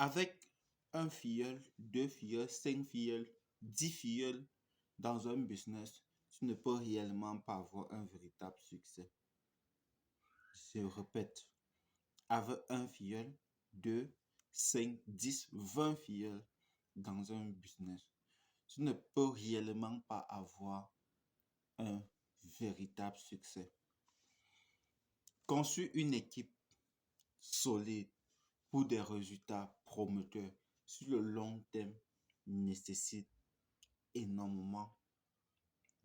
Avec un filleul, deux filleuls, cinq filleuls, 10 filleuls dans un business, tu ne peux réellement pas avoir un véritable succès. Je répète, avec un filleul, deux, cinq, 10, 20 filleuls dans un business, tu ne peux réellement pas avoir un véritable succès. Construire une équipe solide pour des résultats promoteurs sur le long terme nécessite énormément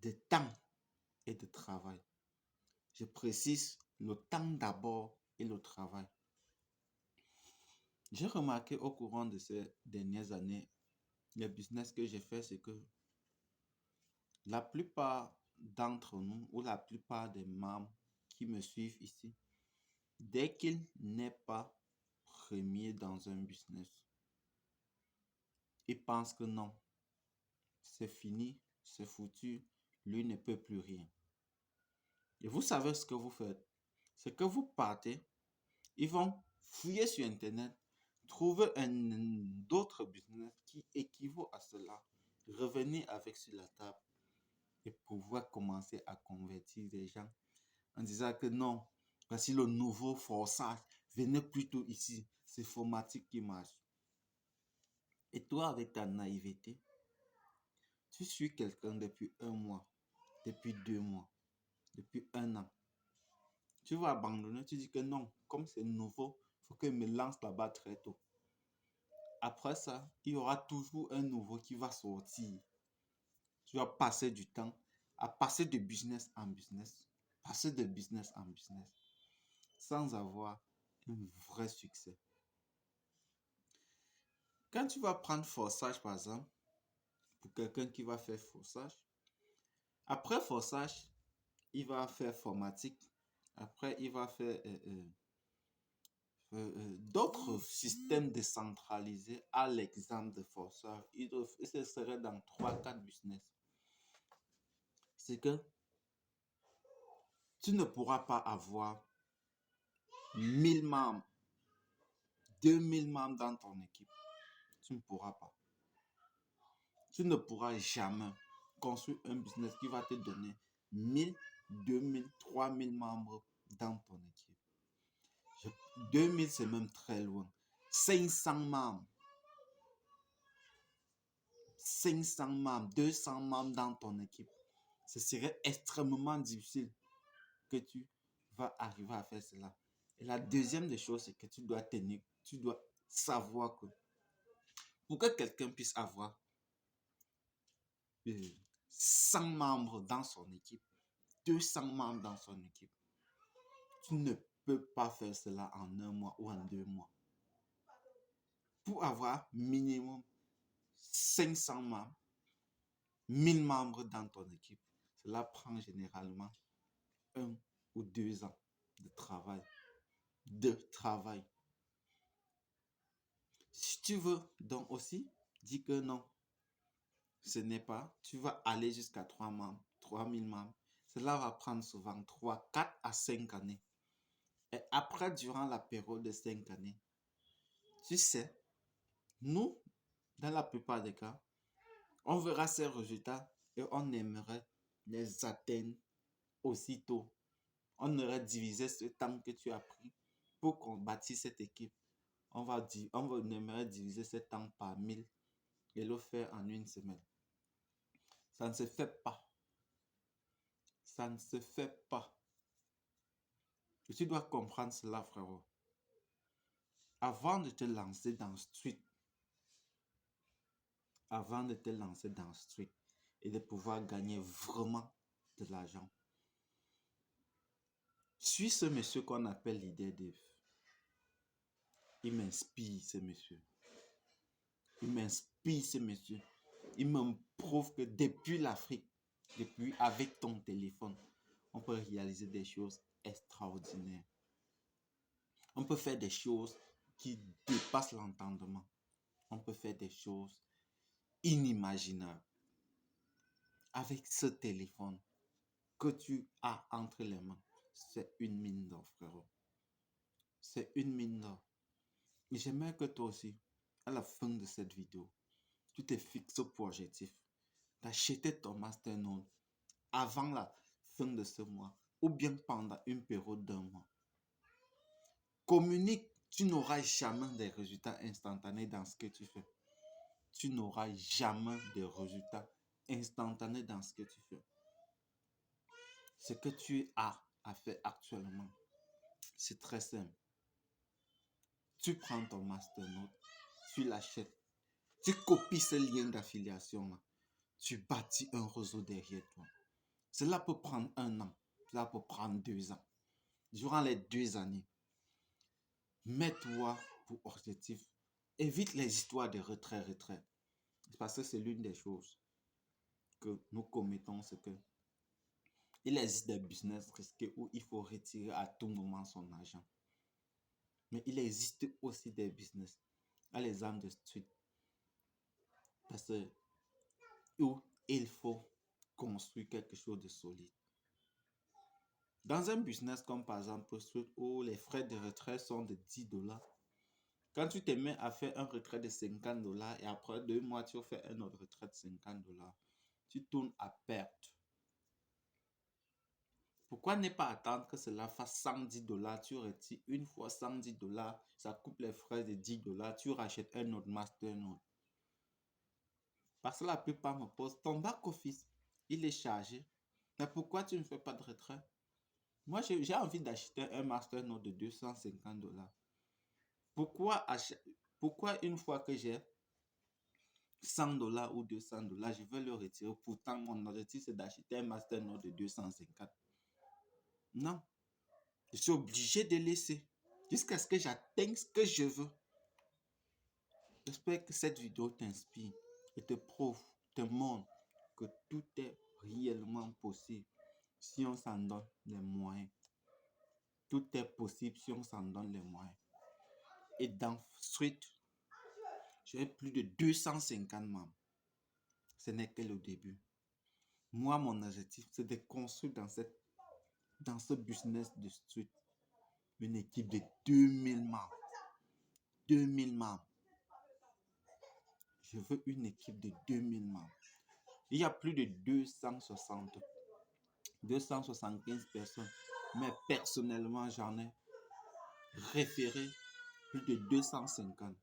de temps et de travail. Je précise le temps d'abord et le travail. J'ai remarqué au courant de ces dernières années, les business que j'ai fait, c'est que la plupart d'entre nous ou la plupart des membres qui me suivent ici, dès qu'il n'est pas premier dans un business, ils pensent que non, c'est fini, c'est foutu, lui ne peut plus rien. Et vous savez ce que vous faites, c'est que vous partez, ils vont fouiller sur Internet, trouver d'autres business qui équivaut à cela, revenir avec sur la table et pouvoir commencer à convertir les gens en disant que non, voici le nouveau forçage, venez plutôt ici, c'est informatique qui marche. Et toi, avec ta naïveté, tu suis quelqu'un depuis un mois, depuis 2 mois, depuis un an. Tu vas abandonner, tu dis que non, comme c'est nouveau, il faut que je me lance là-bas très tôt. Après ça, il y aura toujours un nouveau qui va sortir. Tu vas passer du temps à passer de business en business, passer de business en business, sans avoir un vrai succès. Quand tu vas prendre forçage, par exemple, pour quelqu'un qui va faire forçage, après forçage, il va faire formatique. Après, il va faire d'autres systèmes décentralisés à l'exemple de forçage. Il se serait dans 3-4 business. C'est que tu ne pourras pas avoir 1000 membres, 2000 membres dans ton équipe. Tu ne pourras pas. Tu ne pourras jamais construire un business qui va te donner 1000, 2000, 3000 membres dans ton équipe. 2000, c'est même très loin. 500 membres. 500 membres, 200 membres dans ton équipe. Ce serait extrêmement difficile que tu vas arriver à faire cela. Et la deuxième des choses, c'est que tu dois tenir, tu dois savoir que pour que quelqu'un puisse avoir 100 membres dans son équipe, 200 membres dans son équipe, tu ne peux pas faire cela en un mois ou en 2 mois. Pour avoir minimum 500 membres, 1000 membres dans ton équipe, cela prend généralement 1 ou 2 ans de travail. Si tu veux donc aussi, dis que non, ce n'est pas, tu vas aller jusqu'à 3 membres, 3000 membres. Cela va prendre souvent 3, 4 à 5 années. Et après, durant la période de 5 années, tu sais, nous, dans la plupart des cas, on verra ces résultats et on aimerait les atteindre aussitôt. On aurait divisé ce temps que tu as pris pour qu'on bâtisse cette équipe. On aimerait diviser ce temps par 1000 et le faire en une semaine. Ça ne se fait pas. Ça ne se fait pas. Et tu dois comprendre cela, frérot. Avant de te lancer dans Street, et de pouvoir gagner vraiment de l'argent, suis ce monsieur qu'on appelle Leader Dev. Il m'inspire, ce monsieur. Il me prouve que depuis l'Afrique, depuis avec ton téléphone, on peut réaliser des choses extraordinaires. On peut faire des choses qui dépassent l'entendement. On peut faire des choses inimaginables. Avec ce téléphone que tu as entre les mains, c'est une mine d'or, frérot. C'est une mine d'or. Et j'aimerais que toi aussi, à la fin de cette vidéo, tu te fixes pour objectif d'acheter ton Masternode avant la fin de ce mois ou bien pendant une période d'un mois. Communique, tu n'auras jamais des résultats instantanés dans ce que tu fais. Tu n'auras jamais de résultats instantanés dans ce que tu fais. Ce que tu as à faire actuellement, c'est très simple. Tu prends ton Masternode, tu l'achètes, tu copies ce lien d'affiliation-là, tu bâtis un réseau derrière toi. Cela peut prendre 1 an, cela peut prendre 2 ans. Durant les 2 années, mets-toi pour objectif. Évite les histoires de retrait. Parce que c'est l'une des choses que nous commettons, c'est que il existe des business risqués où il faut retirer à tout moment son argent. Mais il existe aussi des business, à l'exemple de Street, parce que où il faut construire quelque chose de solide. Dans un business comme par exemple Street, où les frais de retrait sont de 10$, quand tu te mets à faire un retrait de 50$ et après 2 mois, tu fais un autre retrait de 50$, tu tournes à perte. Pourquoi ne pas attendre que cela fasse 110$, tu retires une fois 110$, ça coupe les frais de 10$, tu rachètes un autre Masternode. Parce que la plupart me posent, ton back-office, il est chargé. Mais pourquoi tu ne fais pas de retrait? Moi, j'ai envie d'acheter un Masternode de 250$. Pourquoi une fois que j'ai 100$ ou 200$, je vais le retirer? Pourtant, mon objectif, c'est d'acheter un Masternode de 250$. Non. Je suis obligé de laisser jusqu'à ce que j'atteigne ce que je veux. J'espère que cette vidéo t'inspire et te prouve, te montre que tout est réellement possible si on s'en donne les moyens. Tout est possible si on s'en donne les moyens. Et dans Street, j'ai plus de 250 membres. Ce n'est que le début. Moi, mon objectif, c'est de construire dans ce business de Street une équipe de 2000 membres. 2000 membres. Je veux une équipe de 2000 membres. Il y a plus de 275 personnes. Mais personnellement, j'en ai référé plus de 250.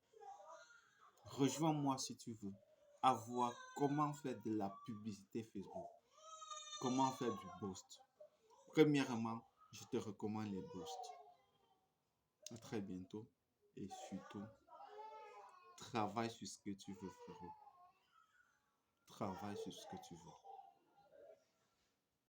Rejoins-moi si tu veux à voir comment faire de la publicité Facebook. Comment faire du boost. Premièrement, je te recommande les boosts. À très bientôt. Et surtout, travaille sur ce que tu veux, frérot. Travaille sur ce que tu veux.